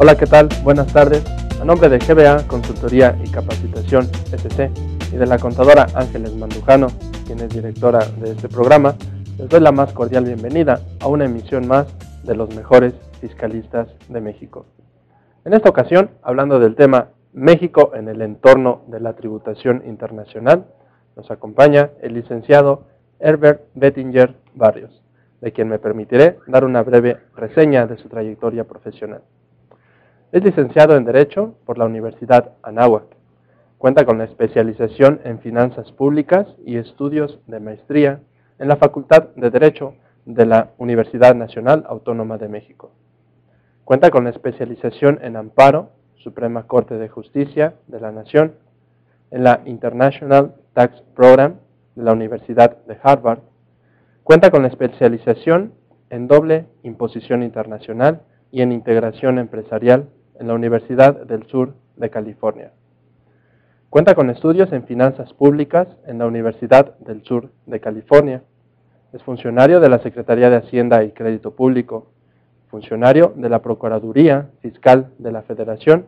Hola, ¿qué tal? Buenas tardes. A nombre de GBA Consultoría y Capacitación SC y de la contadora Ángeles Mandujano, quien es directora de este programa, les doy la más cordial bienvenida a una emisión más de los mejores fiscalistas de México. En esta ocasión, hablando del tema México en el entorno de la tributación internacional, nos acompaña el licenciado Herbert Bettinger Barrios, de quien me permitiré dar una breve reseña de su trayectoria profesional. Es licenciado en Derecho por la Universidad Anáhuac. Cuenta con la especialización en Finanzas Públicas y estudios de maestría en la Facultad de Derecho de la Universidad Nacional Autónoma de México. Cuenta con la especialización en Amparo, Suprema Corte de Justicia de la Nación, en la International Tax Program de la Universidad de Harvard. Cuenta con la especialización en Doble Imposición Internacional y en Integración Empresarial en la Universidad del Sur de California. Cuenta con estudios en Finanzas Públicas en la Universidad del Sur de California. Es funcionario de la Secretaría de Hacienda y Crédito Público, funcionario de la Procuraduría Fiscal de la Federación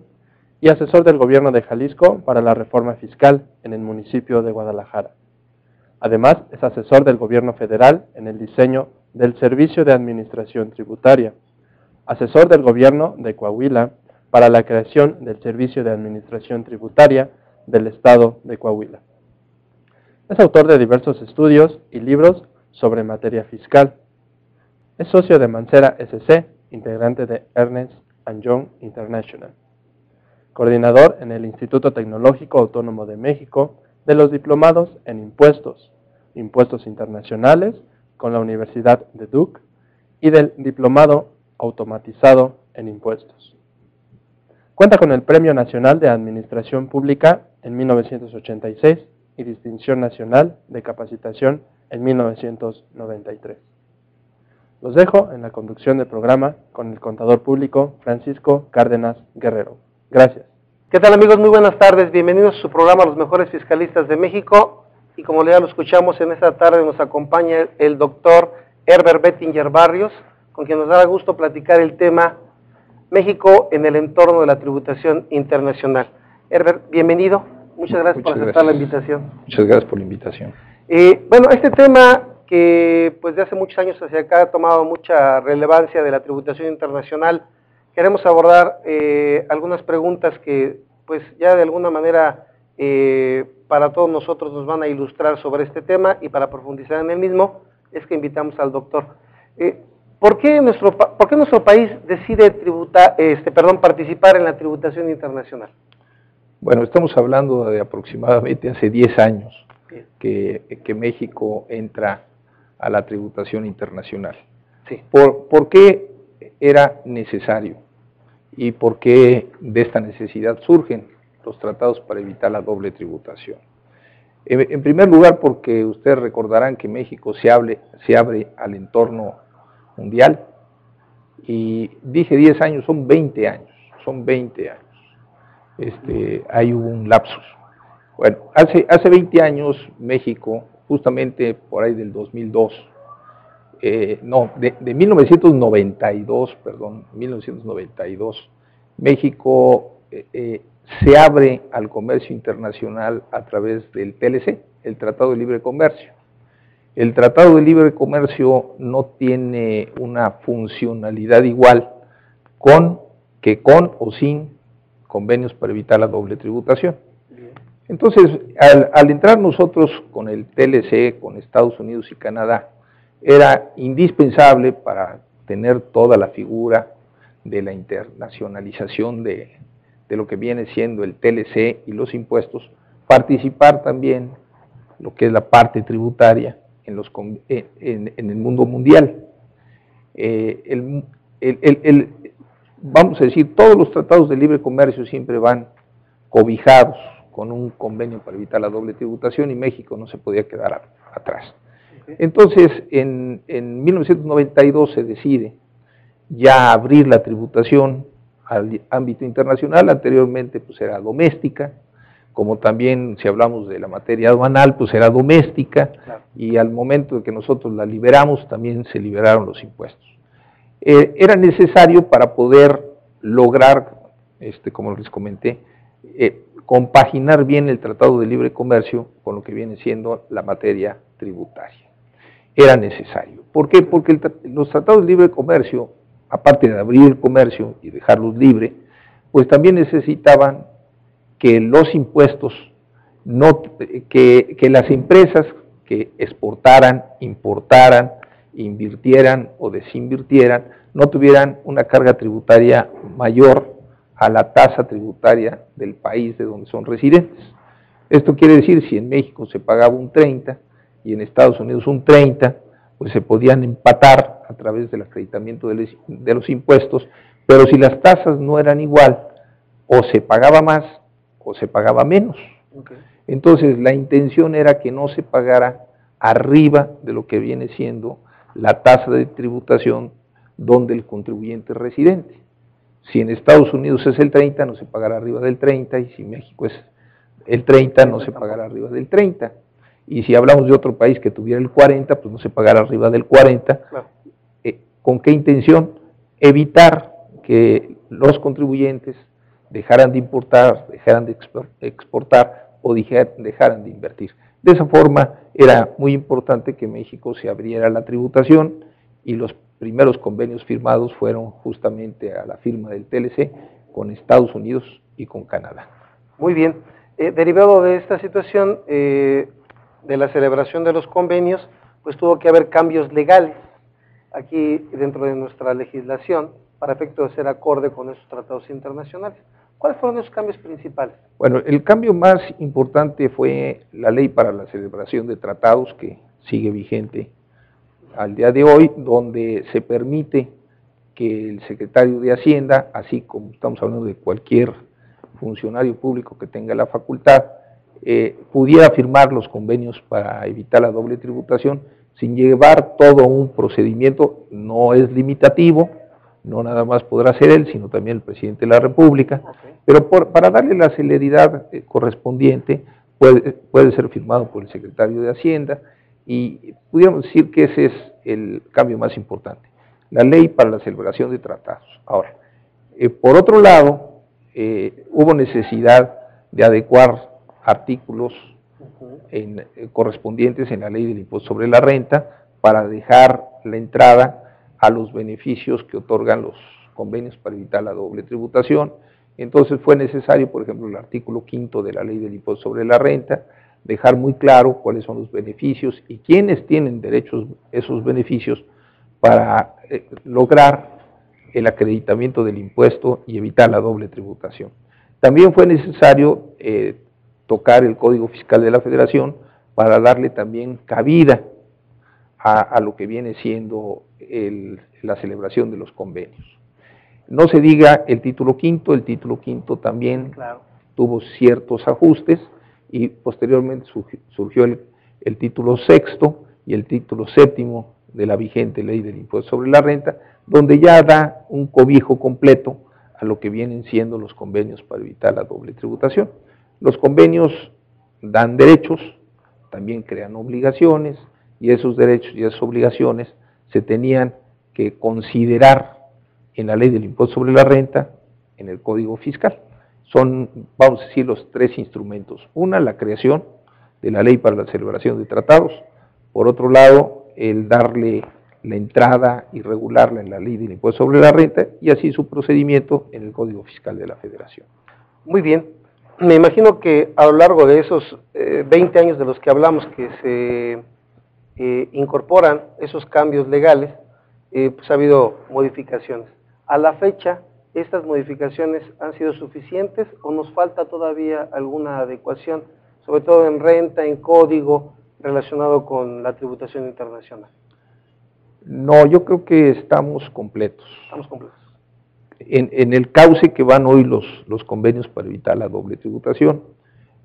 y asesor del Gobierno de Jalisco para la reforma fiscal en el municipio de Guadalajara. Además, es asesor del Gobierno Federal en el diseño del Servicio de Administración Tributaria, asesor del Gobierno de Coahuila para la creación del Servicio de Administración Tributaria del Estado de Coahuila. Es autor de diversos estudios y libros sobre materia fiscal. Es socio de Mancera SC, integrante de Ernst & Young International. Coordinador en el Instituto Tecnológico Autónomo de México de los diplomados en Impuestos, Impuestos Internacionales con la Universidad de Duke y del Diplomado Automatizado en Impuestos. Cuenta con el Premio Nacional de Administración Pública en 1986 y Distinción Nacional de Capacitación en 1993. Los dejo en la conducción del programa con el contador público Francisco Cárdenas Guerrero. Gracias. ¿Qué tal, amigos? Muy buenas tardes. Bienvenidos a su programa Los Mejores Fiscalistas de México. Y como ya lo escuchamos, en esta tarde nos acompaña el doctor Herbert Bettinger Barrios, con quien nos da gusto platicar el tema México en el entorno de la tributación internacional. Herbert, bienvenido. Muchas gracias por aceptar la invitación. Muchas gracias por la invitación. Bueno, este tema que pues de hace muchos años hacia acá ha tomado mucha relevancia de la tributación internacional, queremos abordar algunas preguntas que pues ya de alguna manera para todos nosotros nos van a ilustrar sobre este tema, y para profundizar en el mismo es que invitamos al doctor. ¿Por qué nuestro país decide participar en la tributación internacional? Bueno, estamos hablando de aproximadamente hace 10 años que México entra a la tributación internacional. Sí. ¿Por qué era necesario? ¿Y por qué de esta necesidad surgen los tratados para evitar la doble tributación? En primer lugar, porque ustedes recordarán que México se abre al entorno mundial, y dije 10 años, son 20 años, hay un lapsus. Bueno, hace 20 años México, justamente por ahí del 2002, de 1992, México se abre al comercio internacional a través del TLC, el Tratado de Libre Comercio. El Tratado de Libre Comercio no tiene una funcionalidad igual con o sin convenios para evitar la doble tributación. Entonces, al entrar nosotros con el TLC, con Estados Unidos y Canadá, era indispensable para tener toda la figura de la internacionalización de lo que viene siendo el TLC y los impuestos, participar también lo que es la parte tributaria en el mundo mundial. Vamos a decir, todos los tratados de libre comercio siempre van cobijados con un convenio para evitar la doble tributación, y México no se podía quedar atrás. Entonces, en 1992 se decide ya abrir la tributación al ámbito internacional. Anteriormente pues era doméstica, como también si hablamos de la materia aduanal, pues era doméstica, claro. Y al momento de que nosotros la liberamos, también se liberaron los impuestos. Era necesario para poder lograr, como les comenté, compaginar bien el Tratado de Libre Comercio con lo que viene siendo la materia tributaria. Era necesario. ¿Por qué? Porque los tratados de libre comercio, aparte de abrir el comercio y dejarlos libre, pues también necesitaban que los impuestos, que las empresas que exportaran, importaran, invirtieran o desinvirtieran, no tuvieran una carga tributaria mayor a la tasa tributaria del país de donde son residentes. Esto quiere decir, si en México se pagaba un 30 y en Estados Unidos un 30, pues se podían empatar a través del acreditamiento de los impuestos, pero si las tasas no eran igual, o se pagaba más o se pagaba menos. Okay. Entonces la intención era que no se pagara arriba de lo que viene siendo la tasa de tributación donde el contribuyente es residente. Si en Estados Unidos es el 30, no se pagará arriba del 30, y si México es el 30, no se pagará arriba del 30. Y si hablamos de otro país que tuviera el 40, pues no se pagará arriba del 40. Claro. ¿Con qué intención? Evitar que los contribuyentes dejaran de importar, dejaran de exportar o dejaran de invertir. De esa forma era muy importante que México se abriera a la tributación, y los primeros convenios firmados fueron justamente a la firma del TLC con Estados Unidos y con Canadá. Muy bien. Derivado de esta situación, de la celebración de los convenios, pues tuvo que haber cambios legales aquí dentro de nuestra legislación para efecto de ser acorde con esos tratados internacionales. ¿Cuáles fueron esos cambios principales? Bueno, el cambio más importante fue la ley para la celebración de tratados, que sigue vigente al día de hoy, donde se permite que el secretario de Hacienda, así como estamos hablando de cualquier funcionario público que tenga la facultad, pudiera firmar los convenios para evitar la doble tributación sin llevar todo un procedimiento. No es limitativo, no nada más podrá ser él, sino también el presidente de la República, okay. Pero para darle la celeridad correspondiente, puede ser firmado por el secretario de Hacienda, y pudiéramos decir que ese es el cambio más importante, la ley para la celebración de tratados. Ahora, por otro lado, hubo necesidad de adecuar artículos correspondientes en la ley del impuesto sobre la renta para dejar la entrada a los beneficios que otorgan los convenios para evitar la doble tributación. Entonces fue necesario, por ejemplo, el artículo 5 de la ley del impuesto sobre la renta, dejar muy claro cuáles son los beneficios y quiénes tienen derechos a esos beneficios para lograr el acreditamiento del impuesto y evitar la doble tributación. También fue necesario tocar el Código Fiscal de la Federación para darle también cabida a lo que viene siendo la celebración de los convenios. No se diga el título quinto también tuvo ciertos ajustes, y posteriormente surgió el título sexto y el título séptimo de la vigente ley del impuesto sobre la renta, donde ya da un cobijo completo a lo que vienen siendo los convenios para evitar la doble tributación. Los convenios dan derechos, también crean obligaciones, y esos derechos y esas obligaciones se tenían que considerar en la ley del impuesto sobre la renta, en el Código Fiscal. Son, vamos a decir, los tres instrumentos. Una, la creación de la ley para la celebración de tratados. Por otro lado, el darle la entrada y regularla en la ley del impuesto sobre la renta, y así su procedimiento en el Código Fiscal de la Federación. Muy bien. Me imagino que a lo largo de esos 20 años de los que hablamos, que se incorporan esos cambios legales, pues ha habido modificaciones. A la fecha, ¿estas modificaciones han sido suficientes o nos falta todavía alguna adecuación, sobre todo en renta, en código, relacionado con la tributación internacional? No, yo creo que estamos completos. Estamos completos. En el cauce que van hoy los convenios para evitar la doble tributación,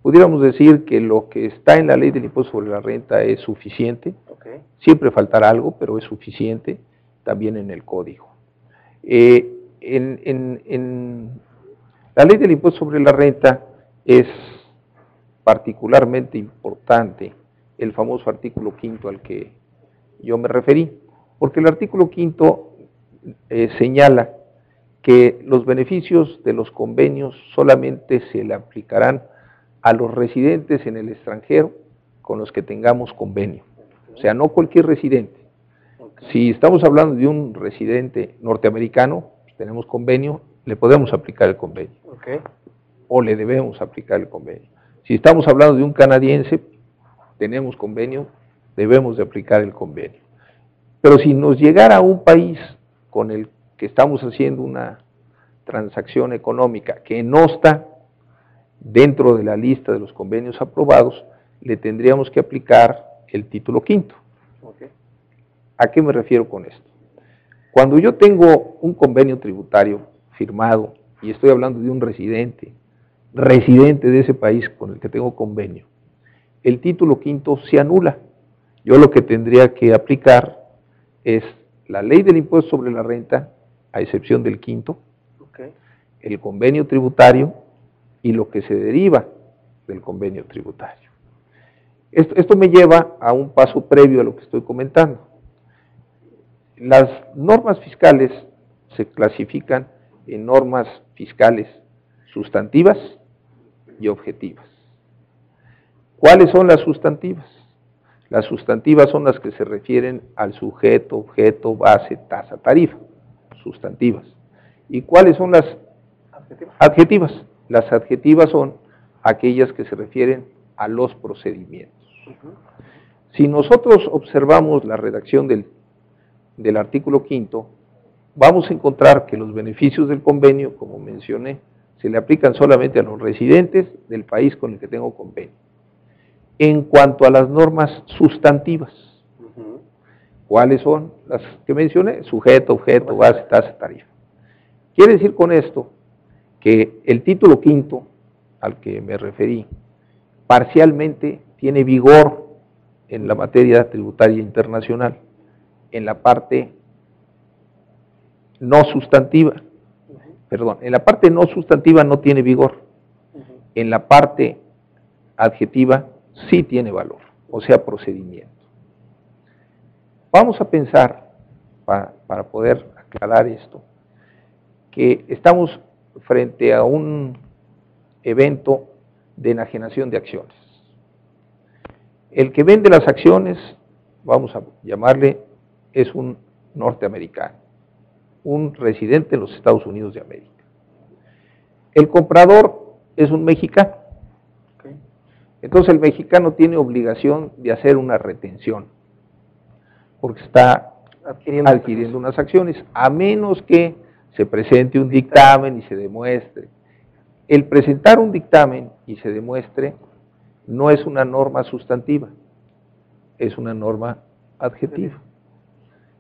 pudiéramos decir que lo que está en la ley del impuesto sobre la renta es suficiente. Okay. Siempre faltará algo, pero es suficiente también en el código. En la ley del impuesto sobre la renta es particularmente importante el famoso artículo 5 al que yo me referí, porque el artículo 5 señala que los beneficios de los convenios solamente se le aplicarán a los residentes en el extranjero con los que tengamos convenio. O sea, no cualquier residente. Si estamos hablando de un residente norteamericano, pues tenemos convenio, le podemos aplicar el convenio. O le debemos aplicar el convenio. Si estamos hablando de un canadiense, tenemos convenio, debemos de aplicar el convenio. Pero si nos llegara a un país con el que estamos haciendo una transacción económica que no está dentro de la lista de los convenios aprobados, le tendríamos que aplicar el título quinto. ¿A qué me refiero con esto? Cuando yo tengo un convenio tributario firmado, y estoy hablando de un residente de ese país con el que tengo convenio, el título quinto se anula. Yo lo que tendría que aplicar es la ley del impuesto sobre la renta, a excepción del quinto, el convenio tributario y lo que se deriva del convenio tributario. Esto me lleva a un paso previo a lo que estoy comentando. Las normas fiscales se clasifican en normas fiscales sustantivas y objetivas. ¿Cuáles son las sustantivas? Las sustantivas son las que se refieren al sujeto, objeto, base, tasa, tarifa, sustantivas. ¿Y cuáles son las adjetivas? Las adjetivas son aquellas que se refieren a los procedimientos. Si nosotros observamos la redacción del artículo quinto, vamos a encontrar que los beneficios del convenio, como mencioné, se le aplican solamente a los residentes del país con el que tengo convenio. En cuanto a las normas sustantivas, ¿cuáles son las que mencioné? Sujeto, objeto, base, tasa, tarifa. Quiere decir con esto que el título quinto, al que me referí, parcialmente tiene vigor en la materia tributaria internacional, en la parte no sustantiva, en la parte no sustantiva no tiene vigor, en la parte adjetiva sí tiene valor, o sea, procedimiento. Vamos a pensar, para poder aclarar esto, que estamos frente a un evento de enajenación de acciones. El que vende las acciones, vamos a llamarle, es un norteamericano, un residente de los Estados Unidos de América. El comprador es un mexicano. Entonces el mexicano tiene obligación de hacer una retención, porque está adquiriendo unas acciones, a menos que se presente un dictamen y se demuestre. El presentar un dictamen y se demuestre no es una norma sustantiva, es una norma adjetiva.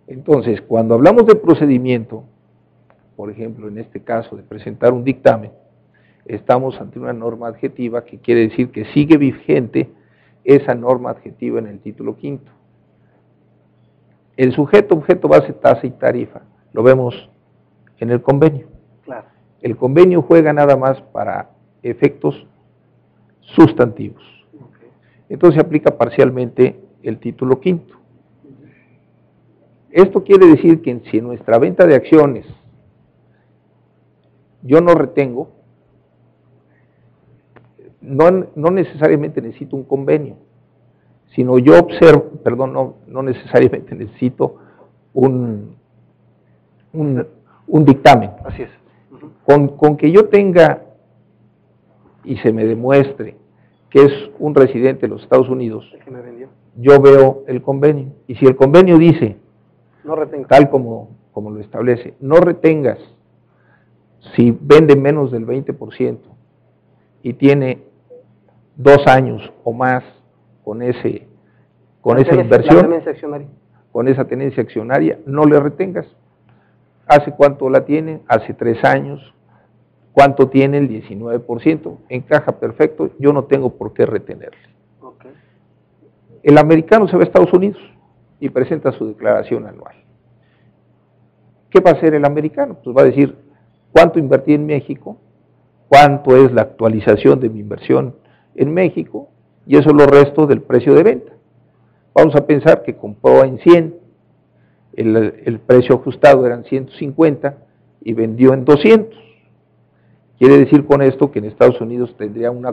Entonces, cuando hablamos de procedimiento, por ejemplo, en este caso de presentar un dictamen, estamos ante una norma adjetiva que quiere decir que sigue vigente esa norma adjetiva en el título quinto. El sujeto, objeto, base, tasa y tarifa lo vemos en el convenio. Claro. El convenio juega nada más para efectos sustantivos. Entonces se aplica parcialmente el título quinto. Esto quiere decir que si en nuestra venta de acciones yo no retengo, no necesariamente necesito un convenio, sino yo observo, no necesariamente necesito un dictamen. Así es. Con que yo tenga y se me demuestre que es un residente de los Estados Unidos, El que me vendió. yo veo el convenio. Y si el convenio dice, No retengo. tal como lo establece, no retengas si vende menos del 20% y tiene 2 años o más con esa inversión, La tenencia accionaria. con esa tenencia accionaria, no le retengas. ¿Hace cuánto la tiene? Hace 3 años. ¿Cuánto tiene? El 19%. Encaja perfecto, yo no tengo por qué retenerle. Okay. El americano se va a Estados Unidos y presenta su declaración anual. ¿Qué va a hacer el americano? Pues va a decir cuánto invertí en México, cuánto es la actualización de mi inversión en México, y eso lo resto del precio de venta. Vamos a pensar que compró en 100, el precio ajustado eran 150, y vendió en 200. Quiere decir con esto que en Estados Unidos tendría una